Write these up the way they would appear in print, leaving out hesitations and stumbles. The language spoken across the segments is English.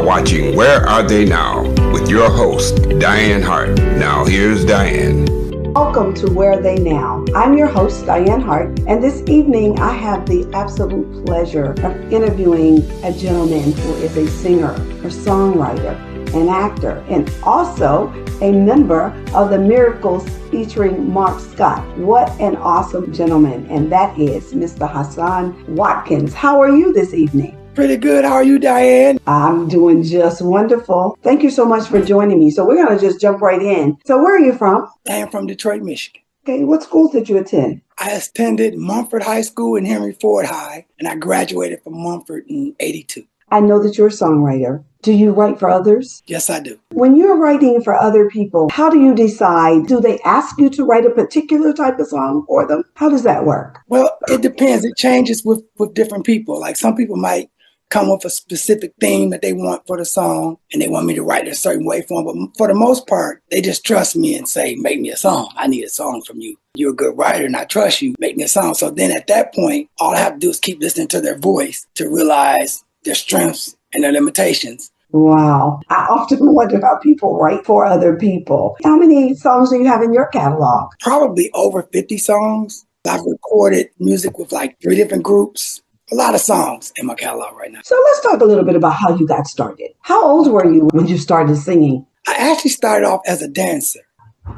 are watching Where Are They Now with your host, Dianne Hart. Now here's Dianne. Welcome to Where Are They Now? I'm your host, Dianne Hart, and this evening I have the absolute pleasure of interviewing a gentleman who is a singer, a songwriter, an actor, and also a member of the Miracles featuring Mark Scott. What an awesome gentleman, and that is Mr. Hassan Watkins. How are you this evening? Pretty good. How are you, Dianne? I'm doing just wonderful. Thank you so much for joining me. So we're going to just jump right in. So where are you from? I am from Detroit, Michigan. Okay, what schools did you attend? I attended Mumford High School and Henry Ford High, and I graduated from Mumford in '82. I know that you're a songwriter. Do you write for others? Yes, I do. When you're writing for other people, how do you decide? Do they ask you to write a particular type of song for them? How does that work? Well, it depends. It changes with different people. Like some people might come with a specific theme that they want for the song, and they want me to write it a certain way for them. But for the most part, they just trust me and say, make me a song. I need a song from you. You're a good writer, and I trust you. Make me a song. So then at that point, all I have to do is keep listening to their voice to realize their strengths and their limitations. Wow. I often wonder how people write for other people. How many songs do you have in your catalog? Probably over 50 songs. I've recorded music with like 3 different groups. A lot of songs in my catalog right now. So let's talk a little bit about how you got started. How old were you when you started singing? I actually started off as a dancer.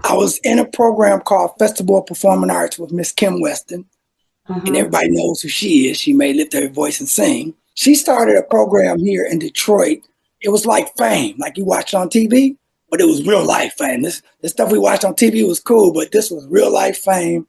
I was in a program called Festival of Performing Arts with Miss Kim Weston. And everybody knows who she is. She may lift her voice and sing. She started a program here in Detroit. It was like Fame, like you watched on TV, but it was real life Fame. This stuff we watched on TV was cool, but this was real life Fame.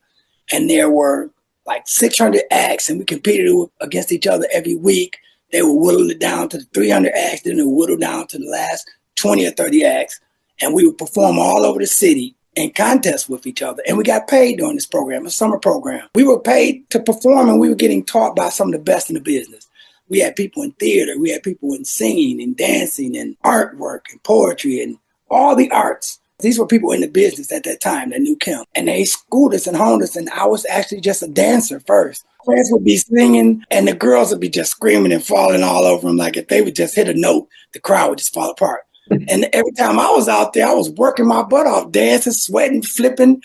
And there were like 600 acts, and we competed against each other every week. They would whittle it down to the 300 acts, then they would whittle down to the last 20 or 30 acts. And we would perform all over the city in contests with each other. And we got paid during this program, a summer program. We were paid to perform, and we were getting taught by some of the best in the business. We had people in theater, we had people in singing and dancing and artwork and poetry and all the arts. These were people in the business at that time that knew Kim. And they schooled us and honed us, and I was actually just a dancer first. Friends would be singing, and the girls would be just screaming and falling all over them. Like if they would just hit a note, the crowd would just fall apart. And every time I was out there, I was working my butt off, dancing, sweating, flipping,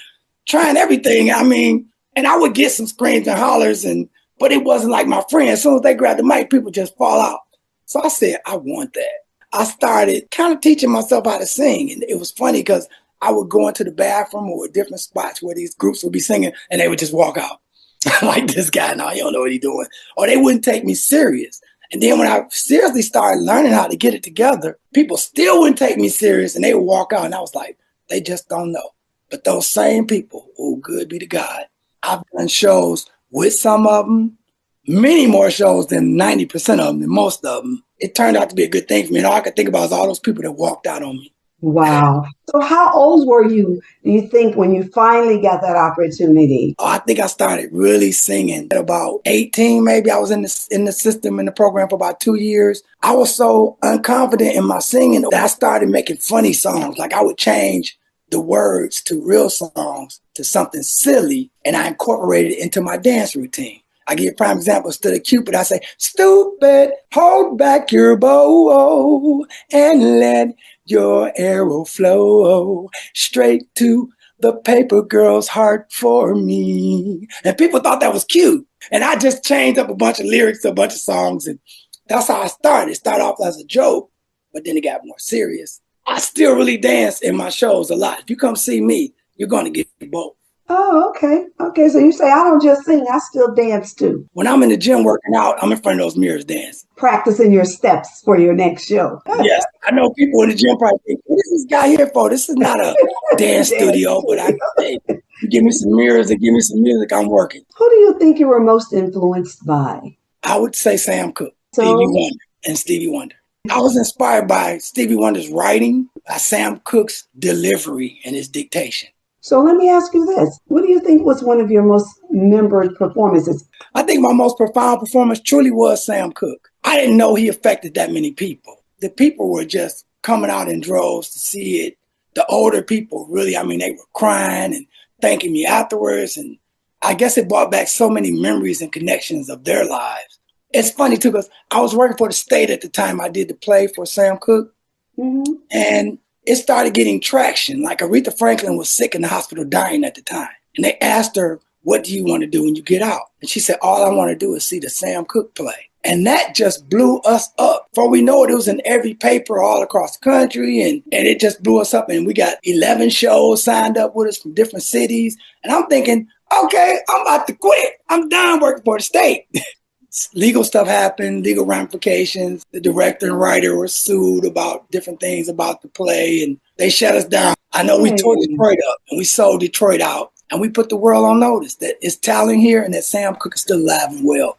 trying everything. I mean, and I would get some screams and hollers, but it wasn't like my friends. As soon as they grabbed the mic, people just fall out. So I said, I want that. I started kind of teaching myself how to sing. And it was funny because I would go into the bathroom or different spots where these groups would be singing, and they would just walk out. Like, this guy, now you don't know what he's doing. Or they wouldn't take me serious. And then when I seriously started learning how to get it together, people still wouldn't take me serious, and they would walk out. And I was like, they just don't know. But those same people, oh, good be to God. I've done shows with some of them, many more shows than 90% of them, than most of them. It turned out to be a good thing for me. And all I could think about is all those people that walked out on me. Wow. So how old were you, do you think, when you finally got that opportunity? Oh, I think I started really singing at about 18, maybe. I was in the system, in the program for about 2 years. I was so unconfident in my singing that I started making funny songs. Like I would change the words to real songs to something silly, and I incorporated it into my dance routine. I give you a prime example. Instead of Cupid, I say, stupid, hold back your bow and let your arrow flow straight to the paper girl's heart for me. And people thought that was cute. And I just changed up a bunch of lyrics to a bunch of songs. And that's how I started. It started off as a joke, but then it got more serious. I still really dance in my shows a lot. If you come see me, you're going to get both. Oh, okay. Okay, so you say, I don't just sing, I still dance too. When I'm in the gym working out, I'm in front of those mirrors dancing. Practicing your steps for your next show. Yes, I know people in the gym probably think, what is this guy here for? This is not a dance studio, but I say, you give me some mirrors and give me some music, I'm working. Who do you think you were most influenced by? I would say Sam Cooke, So? Stevie Wonder, and Stevie Wonder. I was inspired by Stevie Wonder's writing, by Sam Cooke's delivery and his dictation. So let me ask you this. What do you think was one of your most remembered performances? I think my most profound performance truly was Sam Cooke. I didn't know he affected that many people. The people were just coming out in droves to see it. The older people really, they were crying and thanking me afterwards. And I guess it brought back so many memories and connections of their lives. it's funny too, because I was working for the state at the time. I did the play for Sam Cooke, and it started getting traction. Like Aretha Franklin was sick in the hospital, dying at the time. And they asked her, what do you want to do when you get out? And she said, all I want to do is see the Sam Cooke play. And that just blew us up. Before we know it, it was in every paper all across the country. And it just blew us up. And we got 11 shows signed up with us from different cities. And I'm thinking, okay, I'm about to quit. I'm done working for the state. Legal stuff happened, legal ramifications. The director and writer were sued about different things about the play, and they shut us down. I know we tore Detroit up, and we sold Detroit out, and we put the world on notice that it's talent here and that Sam Cooke is still alive and well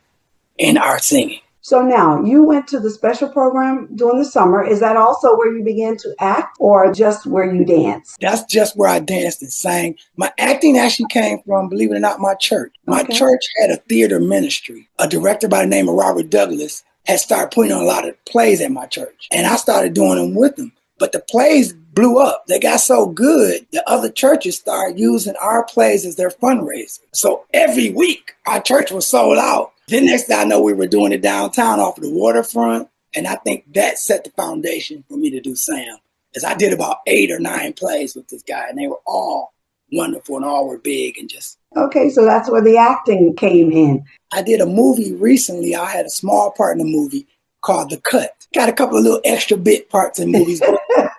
in our singing. So now you went to the special program during the summer. Is that also where you began to act, or just where you danced? That's just where I danced and sang. My acting actually came from, believe it or not, my church. My church had a theater ministry. A director by the name of Robert Douglas had started putting on a lot of plays at my church. And I started doing them with them. But the plays blew up. They got so good, the other churches started using our plays as their fundraiser. So every week, our church was sold out. Then next thing I know, we were doing it downtown off of the waterfront. And I think that set the foundation for me to do Sam. Because I did about 8 or 9 plays with this guy, and they were all wonderful and all were big and just... Okay, so that's where the acting came in. I did a movie recently. I had a small part in the movie called The Cut. Got a couple of little extra bit parts in movies.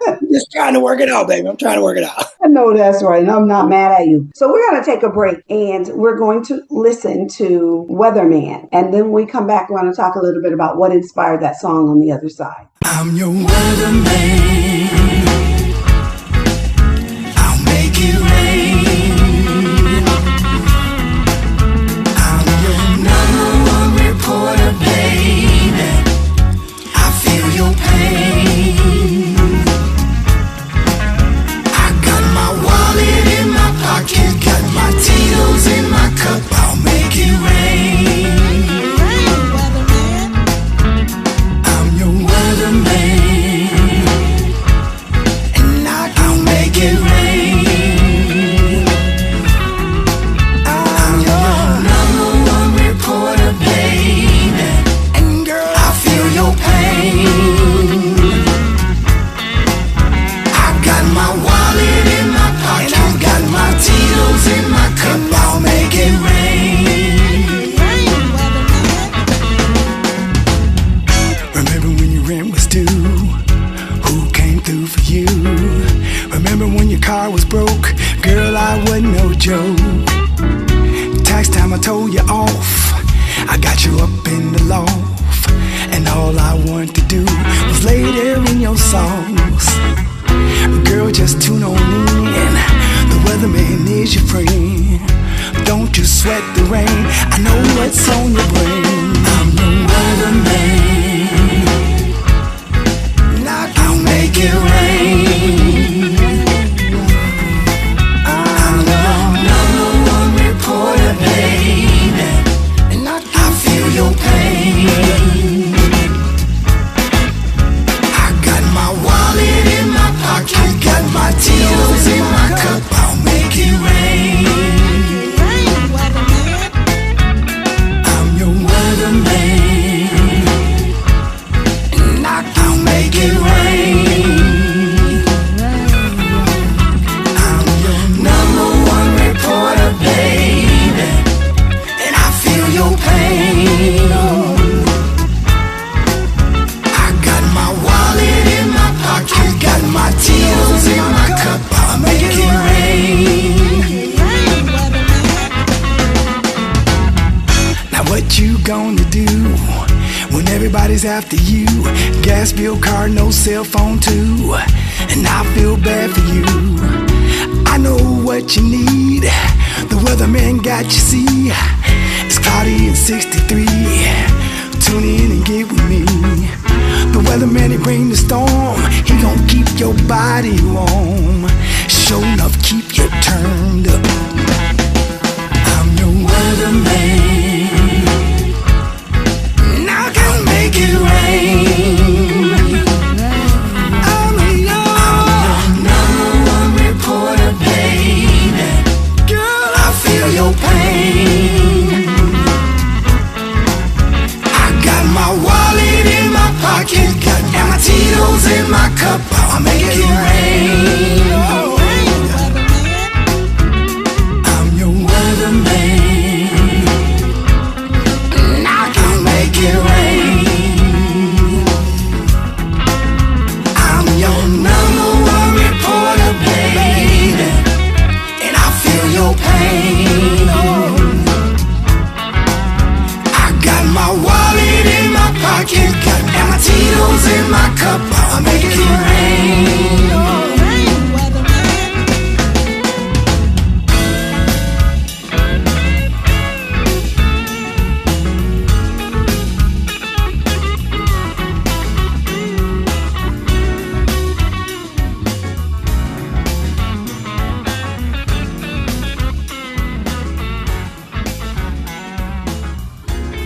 I'm just trying to work it out, baby. I'm trying to work it out. I know that's right, and I'm not mad at you. So we're going to take a break, and we're going to listen to Weatherman. And then when we come back, we're going to talk a little bit about what inspired that song on the other side. I'm your weatherman. I'll make it rain. I'm your number 1 reporter, baby. I feel your pain. I got my wallet in my pocket, got my Tito's in my cup. I'll make it rain. I'm your weatherman, and I'll make it rain. I'm your number 1 reporter, baby, and girl, I feel your pain. I got my wallet in my pocket, and I got my Tito's in my cup. I'll make it rain. Remember when your rent was due? Who came through for you? Remember when your car was broke? Girl, I wasn't no joke. Tax time I told you off. I got you up in the loft, and all I wanted to do was lay there in your sauce. Girl, just tune on in. The weatherman is your friend. Don't you sweat the rain. I know what's on your brain. I'm your weatherman. I'll make it rain. I'm the number 1 reporter, baby, and I feel your pain. I got my wallet in my pocket, got my Tito's in my cup. I'll make it rain. I'm your weatherman, and I'll make it rain. I'm your number 1 reporter, baby, and I feel your pain. I got my wallet in my pocket, got my Tito's in my cup. I'll make it rain. Now what you gonna do when everybody's after you? Gas bill, car, no cell phone too. And I feel bad for you. I know what you need. The weatherman got you, see. It's cloudy and 63. Tune in and get with me. The weatherman, he bring the storm. He gon' keep your body warm. Sure enough, keep you turned up. I'm your weatherman. Now I can make it rain. I'm your number 1 reporter, baby. Girl, I feel your pain. I Tito's in my cup, I'll make it rain. I'm your weatherman, and I can make it rain. I'm your number one reporter, baby, and I feel your pain. I got my wallet in my pocket, got my Tito's in my cup, I'll make it rain.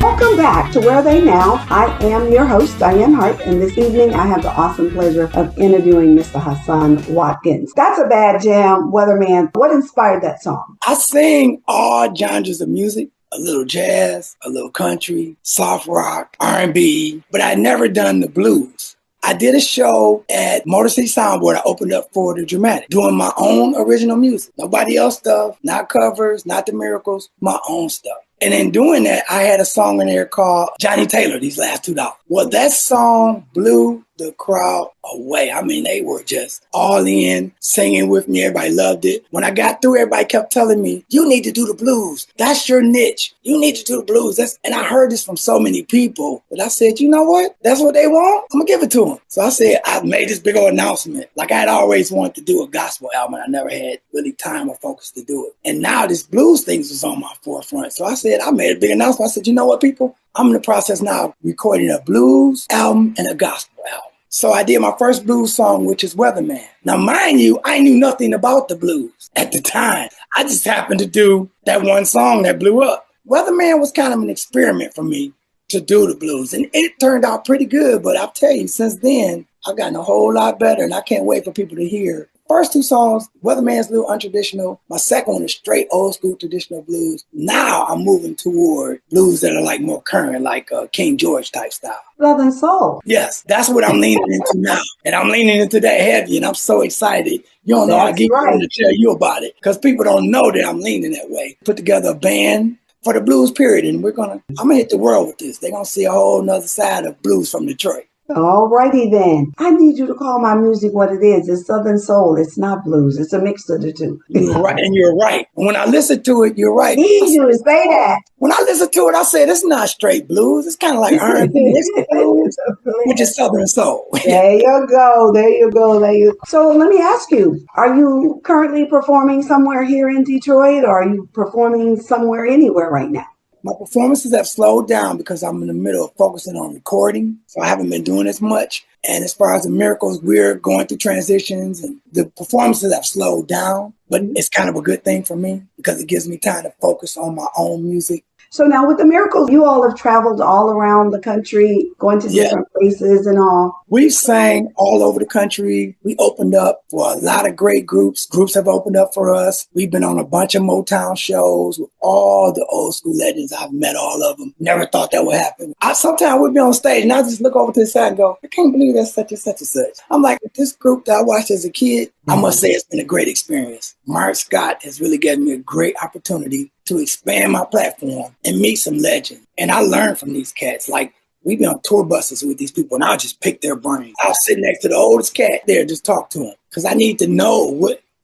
Welcome back to Where Are They Now? I am your host, Dianne Hart, and this evening I have the awesome pleasure of interviewing Mr. Hassan Watkins. That's a bad jam, Weatherman. What inspired that song? I sing all genres of music, a little jazz, a little country, soft rock, R&B, but I never done the blues. I did a show at Motor City Soundboard. I opened up for the Dramatic, doing my own original music. Nobody else stuff, not covers, not the Miracles, my own stuff. And in doing that, I had a song in there called Johnny Taylor, These Last $2. Well, that song blew the crowd away. I mean, they were just all in, singing with me. Everybody loved it. When I got through, everybody kept telling me, you need to do the blues. That's your niche. You need to do the blues. And I heard this from so many people. But I said, you know what? That's what they want. I'm going to give it to them. So I said, I made this big old announcement. Like I had always wanted to do a gospel album. I never had really time or focus to do it. And now this blues thing was on my forefront. So I said, I made a big announcement. I said, you know what, people? I'm in the process now of recording a blues album and a gospel album. So I did my first blues song, which is Weatherman. Now, mind you, I knew nothing about the blues at the time. I just happened to do that one song that blew up. Weatherman was kind of an experiment for me to do the blues. And it turned out pretty good. But I'll tell you, since then, I've gotten a whole lot better. And I can't wait for people to hear. First two songs, Weatherman's a little untraditional. My second one is straight old school traditional blues. Now I'm moving toward blues that are like more current, like King George type style. Love and soul. Yes, that's what I'm leaning into now. And I'm leaning into that heavy, and I'm so excited. You don't know how to get ready to tell you about it because people don't know that I'm leaning that way. Put together a band for the blues period, and I'm gonna hit the world with this. They're gonna see a whole nother side of blues from Detroit. All righty then. I need you to call my music what it is. It's Southern soul. It's not blues. It's a mix of the two. You're right, and you're right. When I listen to it, you're right. Need you to say that. When I listen to it, I said it's not straight blues. It's kind of like R&B blues, which is Southern soul. There you go. There you go. There you. So let me ask you: are you currently performing somewhere here in Detroit, or are you performing somewhere anywhere right now? My performances have slowed down because I'm in the middle of focusing on recording. So I haven't been doing as much. And as far as the Miracles, we're going through transitions and the performances have slowed down. But it's kind of a good thing for me because it gives me time to focus on my own music. So now with the Miracles, you all have traveled all around the country, going to different places and all. We've sang all over the country. We opened up for a lot of great groups. Groups have opened up for us. We've been on a bunch of Motown shows with all the old school legends. I've met all of them. Never thought that would happen. Sometimes we'd be on stage and I just look over to the side and go, I can't believe that's such and such and such. I'm like, this group that I watched as a kid, I must say it's been a great experience. Mark Scott has really given me a great opportunity to expand my platform and meet some legends. And I learned from these cats. Like, we be on tour buses with these people, and I'll just pick their brains. I'll sit next to the oldest cat there, just talk to him. Because I need to know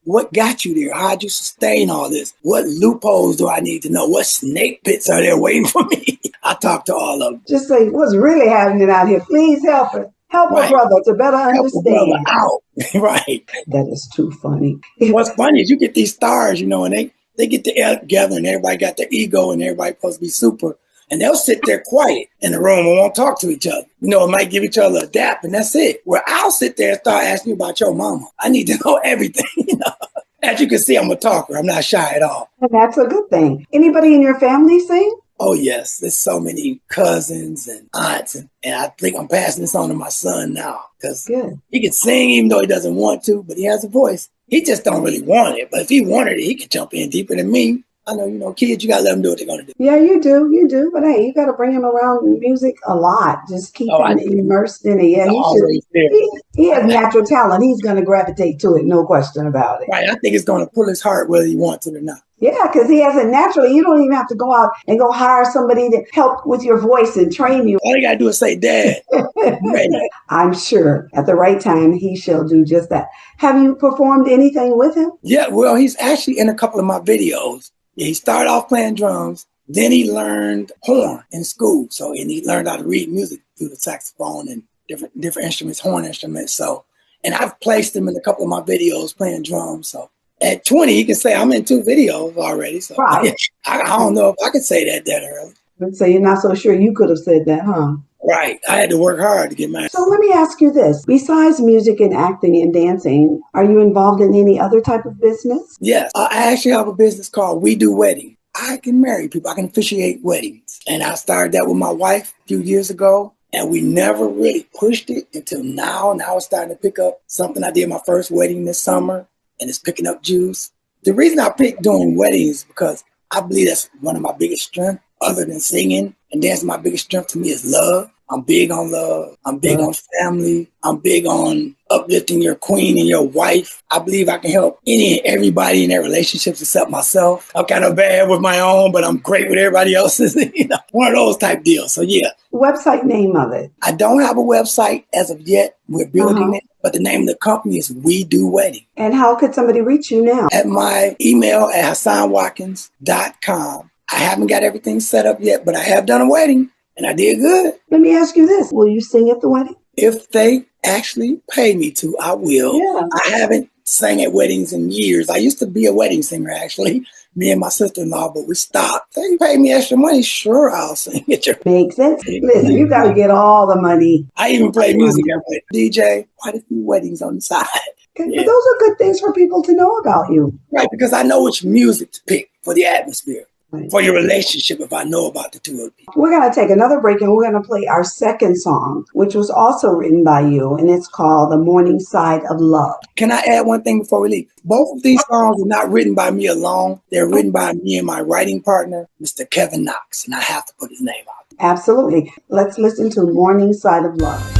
what got you there? How'd you sustain all this? What loopholes do I need to know? What snake pits are there waiting for me? I talk to all of them. Just say, what's really happening out here? Please help us. Help a brother to better understand. Help a brother out. Right. That is too funny. What's funny is you get these stars, and they get together and everybody got their ego and everybody supposed to be super. And they'll sit there quiet in the room and won't talk to each other. It might give each other a dap and that's it. Where I'll sit there and start asking you about your mama. I need to know everything. As you can see, I'm a talker. I'm not shy at all. And that's a good thing. Anybody in your family sing? Oh, yes. There's so many cousins and aunts. And I think I'm passing this on to my son now. Because he can sing even though he doesn't want to, but he has a voice. He just don't really want it. But if he wanted it, he could jump in deeper than me. I know, kids, you got to let them do what they're going to do. Yeah, you do. But hey, you got to bring him around music a lot. Just keep him immersed in it. Yeah, he has natural talent. He's going to gravitate to it, no question about it. Right. I think it's going to pull his heart whether he wants it or not. Yeah, because he has it naturally. You don't even have to go out and go hire somebody to help with your voice and train you. All you got to do is say, Dad, I'm ready. I'm sure at the right time, he shall do just that. Have you performed anything with him? Yeah, well, he's actually in a couple of my videos. Yeah, he started off playing drums. Then he learned horn in school. And he learned how to read music through the saxophone and different instruments, horn instruments. And I've placed him in a couple of my videos playing drums. So at 20, he can say I'm in 2 videos already. So right. I don't know if I could say that early. So you're not so sure you could have said that, huh? Right. I had to work hard to get mine. So let me ask you this. Besides music and acting and dancing, are you involved in any other type of business? Yes. I actually have a business called We Do Weddings. I can marry people. I can officiate weddings. And I started that with my wife a few years ago. And we never really pushed it until now. Now it's starting to pick up something. I did my first wedding this summer, and it's picking up juice. The reason I picked doing weddings is because I believe that's one of my biggest strengths. Other than singing and dancing, my biggest strength to me is love. I'm big on love. I'm big on family. I'm big on uplifting your queen and your wife. I believe I can help any and everybody in their relationships except myself. I'm kind of bad with my own, but I'm great with everybody else's. One of those type deals. So yeah. Website name of it? I don't have a website as of yet. We're building it. But the name of the company is We Do Wedding. And how could somebody reach you now? At my email at HassanWatkins.com. I haven't got everything set up yet, but I have done a wedding and I did good. Let me ask you this. Will you sing at the wedding? If they actually pay me to, I will. Yeah. I haven't sang at weddings in years. I used to be a wedding singer, actually, me and my sister-in-law, but we stopped. They pay me extra money, sure, I'll sing at your Makes sense. Listen, you got to get all the money. I even play music. I play DJ, quite a few weddings on the side. Okay, yeah. But those are good things for people to know about you. Right, because I know which music to pick for the atmosphere. For your relationship, if I know about the two of you. We're going to take another break and we're going to play our second song, which was also written by you, and it's called The Morningside of Love. Can I add one thing before we leave? Both of these songs are not written by me alone. They're written by me and my writing partner, Mr. Kevin Knox, and I have to put his name out. Absolutely. Let's listen to Morningside of Love.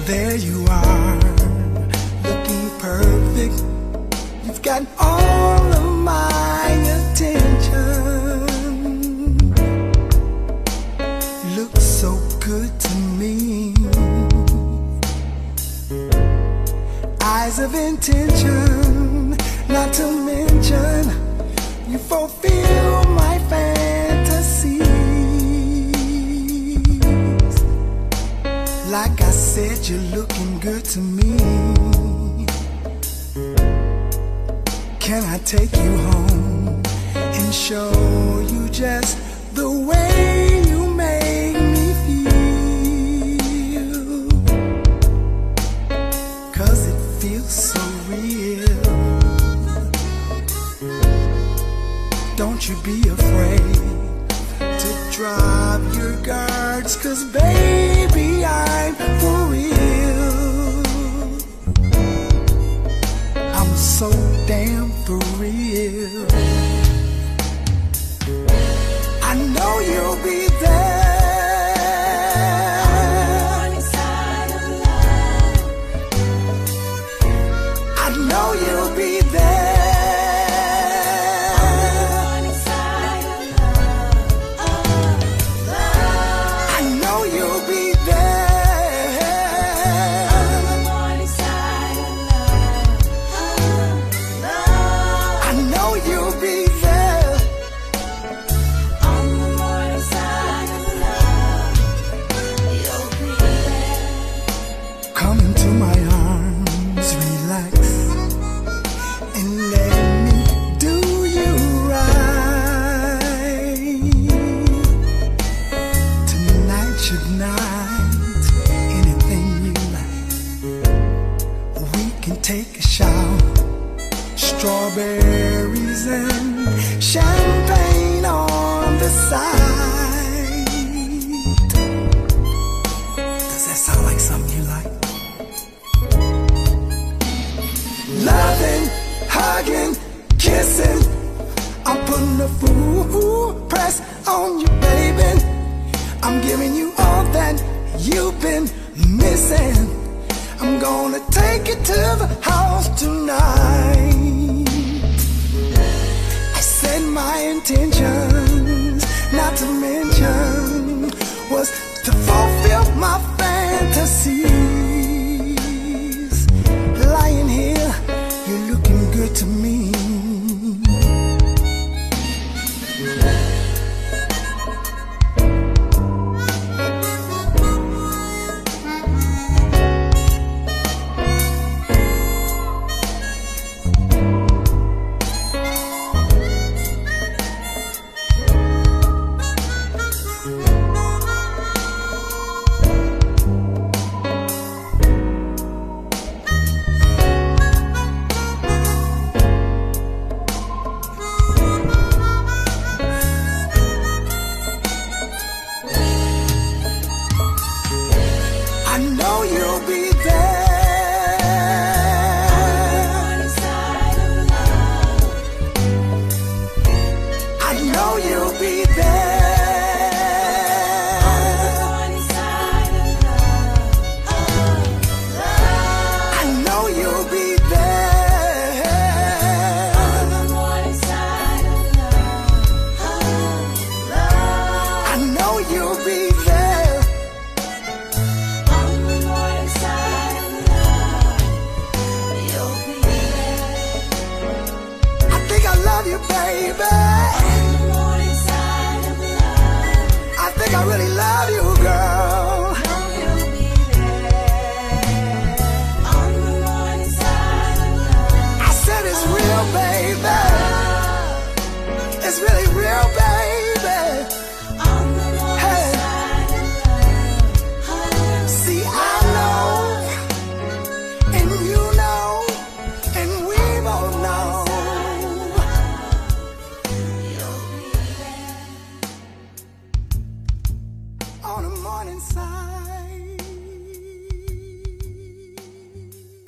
There you are, looking perfect. You've got all of my attention. You look so good to me. Eyes of intention, not to mention, you fulfill my fantasies. Like I said, you're looking good to me. Can I take you home and show you just the way you make me feel? 'Cause it feels so real. Don't you be afraid to drop your guards, 'cause baby, I'm for real. I'm so damn for real. I know you'll be there. I know you'll be there. strawberries and champagne on the side. Does that sound like something you like? Loving, hugging, kissing. I'm putting the full press on you, baby. I'm giving you all that you've been missing. I'm gonna take you to the house tonight. I said my intentions, not to mention, was to fulfill my fantasies. Lying here, you're looking good to me.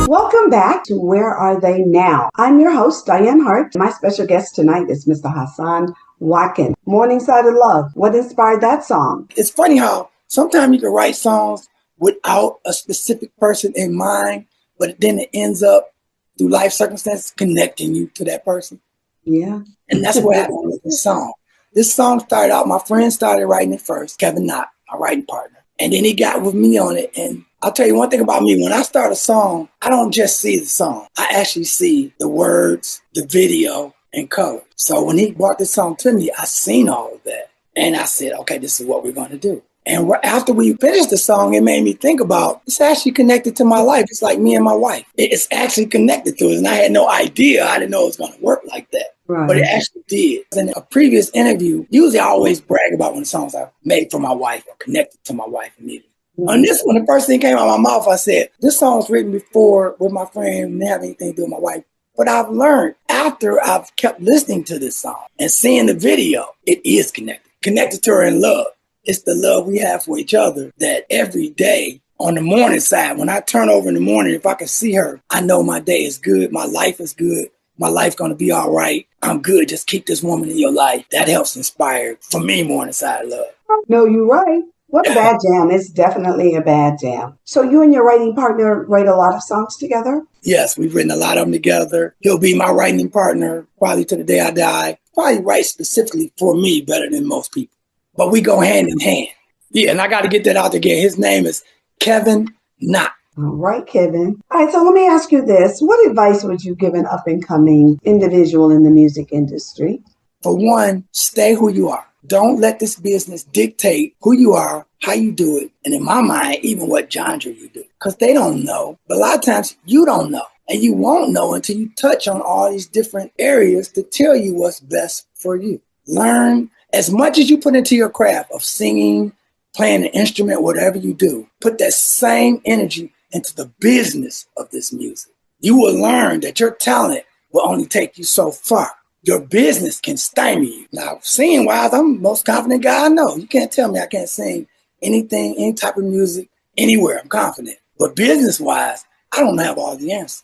Welcome back to Where Are They Now? I'm your host, Dianne Hart. My special guest tonight is Mr. Hassan Watkins. Morningside of Love. What inspired that song? It's funny how sometimes you can write songs without a specific person in mind, but then it ends up, through life circumstances, connecting you to that person. Yeah. And that's what happened with this song. This song started out, my friend started writing it first, Kevin Knott, my writing partner. And then he got with me on it. And I'll tell you one thing about me. When I start a song, I don't just see the song. I actually see the words, the video, and color. So when he brought this song to me, I seen all of that. And I said, okay, this is what we're going to do. And after we finished the song, it made me think about, it's actually connected to my life. It's like me and my wife. It's actually connected to it. And I had no idea. I didn't know it was going to work like that. Right. But it actually did. In a previous interview, usually I always brag about when the songs are made for my wife or connected to my wife immediately. Mm-hmm. On this one, the first thing came out of my mouth, I said, this song was written before with my friend, didn't have anything to do with my wife. But I've learned after I've kept listening to this song and seeing the video, it is connected to her in love. It's the love we have for each other that every day on the morning side, when I turn over in the morning, if I can see her, I know my day is good. My life is good. My life going to be all right. I'm good. Just keep this woman in your life. That helps inspire, for me, Morningside Love. No, you're right. What a bad jam. It's definitely a bad jam. So you and your writing partner write a lot of songs together? Yes, we've written a lot of them together. He'll be my writing partner probably to the day I die. Probably write specifically for me better than most people. But we go hand in hand. Yeah, and I got to get that out there again. His name is Kevin Knott. All right, Kevin. All right, so let me ask you this. What advice would you give an up-and-coming individual in the music industry? For one, stay who you are. Don't let this business dictate who you are, how you do it, and in my mind, even what genre you do. Because they don't know. But a lot of times, you don't know. And you won't know until you touch on all these different areas to tell you what's best for you. Learn as much as you put into your craft of singing, playing an instrument, whatever you do. Put that same energy into the business of this music. You will learn that your talent will only take you so far. Your business can stymie you. Now, singing wise, I'm the most confident guy I know. You can't tell me I can't sing anything, any type of music, anywhere. I'm confident. But business wise, I don't have all the answers.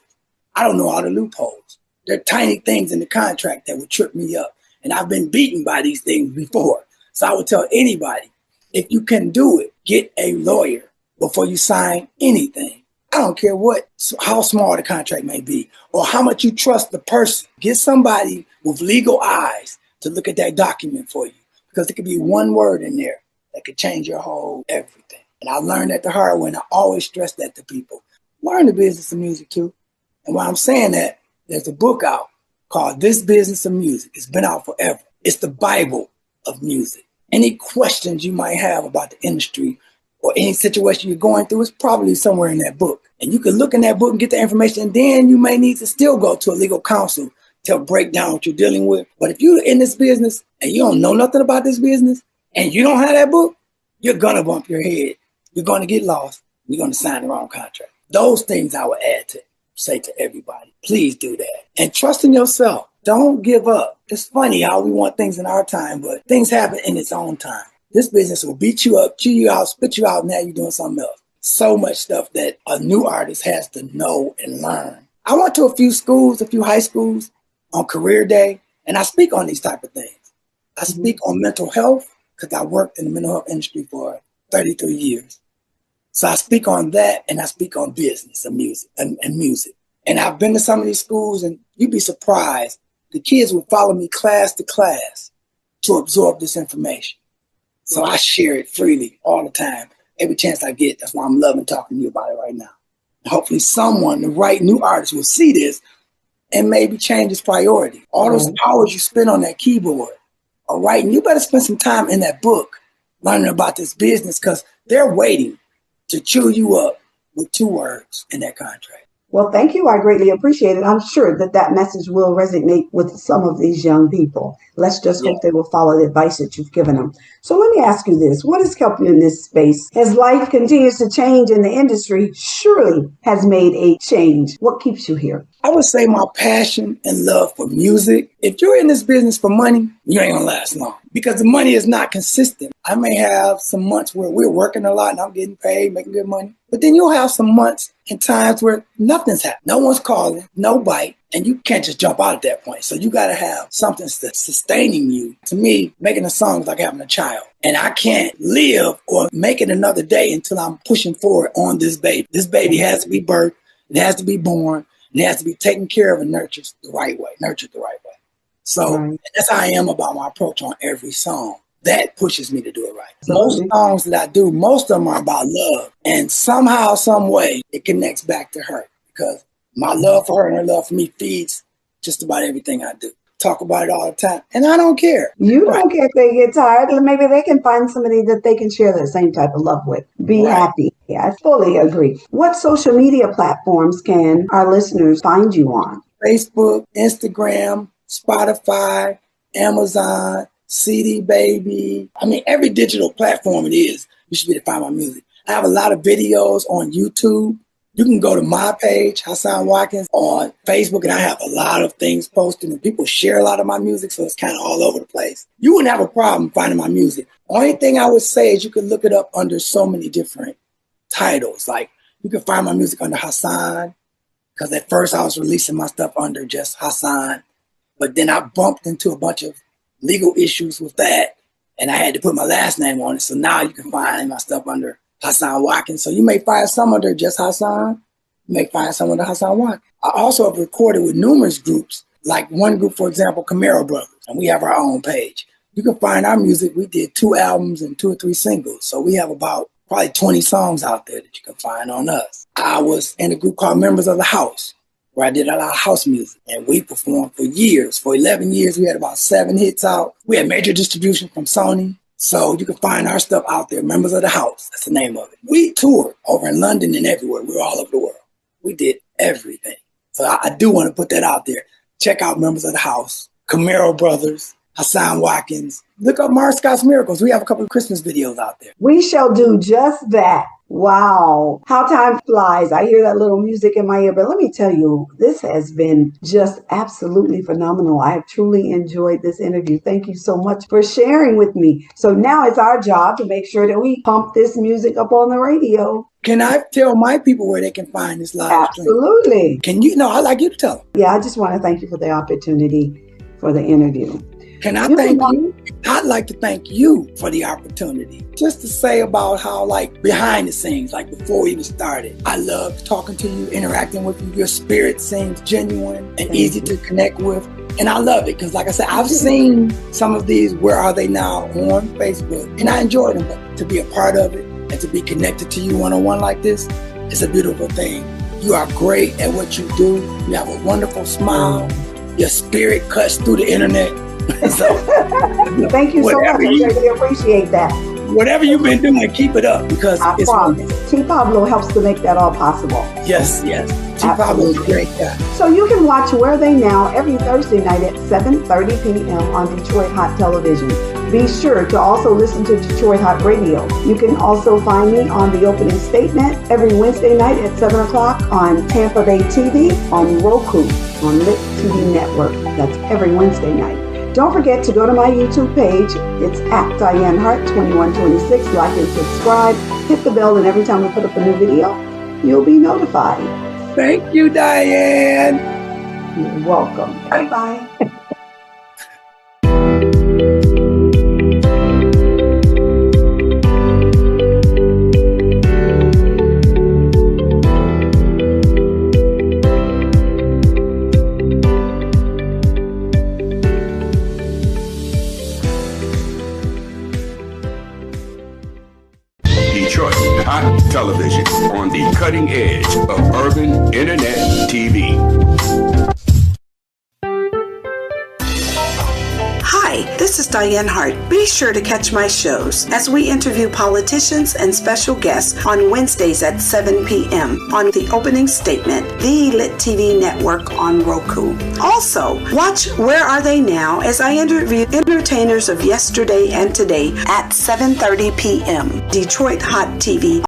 I don't know all the loopholes. There are tiny things in the contract that would trip me up. And I've been beaten by these things before. So I would tell anybody, if you can do it, get a lawyer before you sign anything. I don't care how small the contract may be or how much you trust the person. Get somebody with legal eyes to look at that document for you, because there could be one word in there that could change your whole everything. And I learned that the hard way, and I always stress that to people. Learn the business of music too. And while I'm saying that, there's a book out called This Business of Music. It's been out forever. It's the Bible of music. Any questions you might have about the industry or any situation you're going through is probably somewhere in that book. And you can look in that book and get the information, and then you may need to still go to a legal counsel to break down what you're dealing with. But if you're in this business and you don't know nothing about this business and you don't have that book, you're going to bump your head. You're going to get lost. You're going to sign the wrong contract. Those things I would say to everybody. Please do that. And trust in yourself. Don't give up. It's funny how we want things in our time, but things happen in its own time. This business will beat you up, chew you out, spit you out, and now you're doing something else. So much stuff that a new artist has to know and learn. I went to a few schools, a few high schools on career day, and I speak on these type of things. I speak on mental health because I worked in the mental health industry for 33 years. So I speak on that, and I speak on business and music and music. And I've been to some of these schools, and you'd be surprised. The kids would follow me class to class to absorb this information. So I share it freely all the time, every chance I get. That's why I'm loving talking to you about it right now. And hopefully someone, the right new artist, will see this and maybe change his priority. All those hours you spend on that keyboard or writing, you better spend some time in that book learning about this business, because they're waiting to chew you up with 2 words in that contract. Well, thank you. I greatly appreciate it. I'm sure that message will resonate with some of these young people. Let's just hope they will follow the advice that you've given them. So let me ask you this. What has kept you in this space? As life continues to change in the industry, surely has made a change. What keeps you here? I would say my passion and love for music. If you're in this business for money, you ain't gonna last long, because the money is not consistent. I may have some months where we're working a lot and I'm getting paid, making good money. But then you'll have some months and times where nothing's happening. No one's calling, no bite, and you can't just jump out at that point. So you got to have something that's sustaining you. To me, making a song is like having a child. And I can't live or make it another day until I'm pushing forward on this baby. This baby has to be birthed, it has to be born, it has to be taken care of and nurtured the right way. So that's how I am about my approach on every song. That pushes me to do it right. Most songs that I do, most of them are about love. And somehow, some way, it connects back to her, because my love for her and her love for me feeds just about everything I do. Talk about it all the time. And I don't care. You don't care if they get tired. Maybe they can find somebody that they can share the same type of love with. Be happy. Yeah, I fully agree. What social media platforms can our listeners find you on? Facebook, Instagram, Spotify, Amazon, CD Baby. I mean, every digital platform it is, you should be able to find my music. I have a lot of videos on YouTube. You can go to my page, Hassan Watkins, on Facebook, and I have a lot of things posted, and people share a lot of my music, so it's kind of all over the place. You wouldn't have a problem finding my music. Only thing I would say is you can look it up under so many different titles. Like, you can find my music under Hassan, because at first I was releasing my stuff under just Hassan, but then I bumped into a bunch of legal issues with that, and I had to put my last name on it. So now you can find my stuff under Hassan Watkins. So you may find some under just Hassan. You may find some under Hassan Watkins. I also have recorded with numerous groups, like one group, for example, Camaro Brothers, and we have our own page. You can find our music. We did 2 albums and 2 or 3 singles. So we have about probably 20 songs out there that you can find on us. I was in a group called Members of the House, where I did a lot of house music, and we performed for years. For 11 years, we had about 7 hits out. We had major distribution from Sony. So you can find our stuff out there, Members of the House. That's the name of it. We toured over in London and everywhere. We were all over the world. We did everything. So I do want to put that out there. Check out Members of the House, Camaro Brothers, Hassan Watkins. Look up Mars Scott's Miracles. We have a couple of Christmas videos out there. We shall do just that. Wow. How time flies. I hear that little music in my ear. But let me tell you, this has been just absolutely phenomenal. I have truly enjoyed this interview. Thank you so much for sharing with me. So now it's our job to make sure that we pump this music up on the radio. Can I tell my people where they can find this live stream? Absolutely. Can you? No, I'd like you to tell them. Yeah, I just want to thank you for the opportunity for the interview. Can I thank you? I'd like to thank you for the opportunity. Just to say about how, like, behind the scenes, like before we even started, I love talking to you, interacting with you. Your spirit seems genuine and easy to connect with. And I love it because, like I said, I've seen some of these Where Are They Now on Facebook, and I enjoy them. But to be a part of it and to be connected to you one-on-one like this is a beautiful thing. You are great at what you do. You have a wonderful smile. Your spirit cuts through the internet. So, thank you so much. I really appreciate that. Whatever you've been doing, keep it up because I promise. T. Pablo helps to make that all possible. Yes. T. Pablo is a great guy. So you can watch Where Are They Now every Thursday night at 7:30 p.m. on Detroit Hot Television. Be sure to also listen to Detroit Hot Radio. You can also find me on The Opening Statement every Wednesday night at 7 o'clock on Tampa Bay TV, on Roku, on Lit TV Network. That's every Wednesday night. Don't forget to go to my YouTube page. It's at Dianne Hart 2126. Like and subscribe. Hit the bell, and every time we put up a new video, you'll be notified. Thank you, Dianne. You're welcome. Bye-bye. Detroit Hot Television, on the cutting edge of urban internet TV. Hi, this is Dianne Hart. Be sure to catch my shows as we interview politicians and special guests on Wednesdays at 7 p.m. on The Opening Statement, the Lit TV network on Roku. Also, watch Where Are They Now as I interview entertainers of yesterday and today at 7:30 p.m. Detroit Hot TV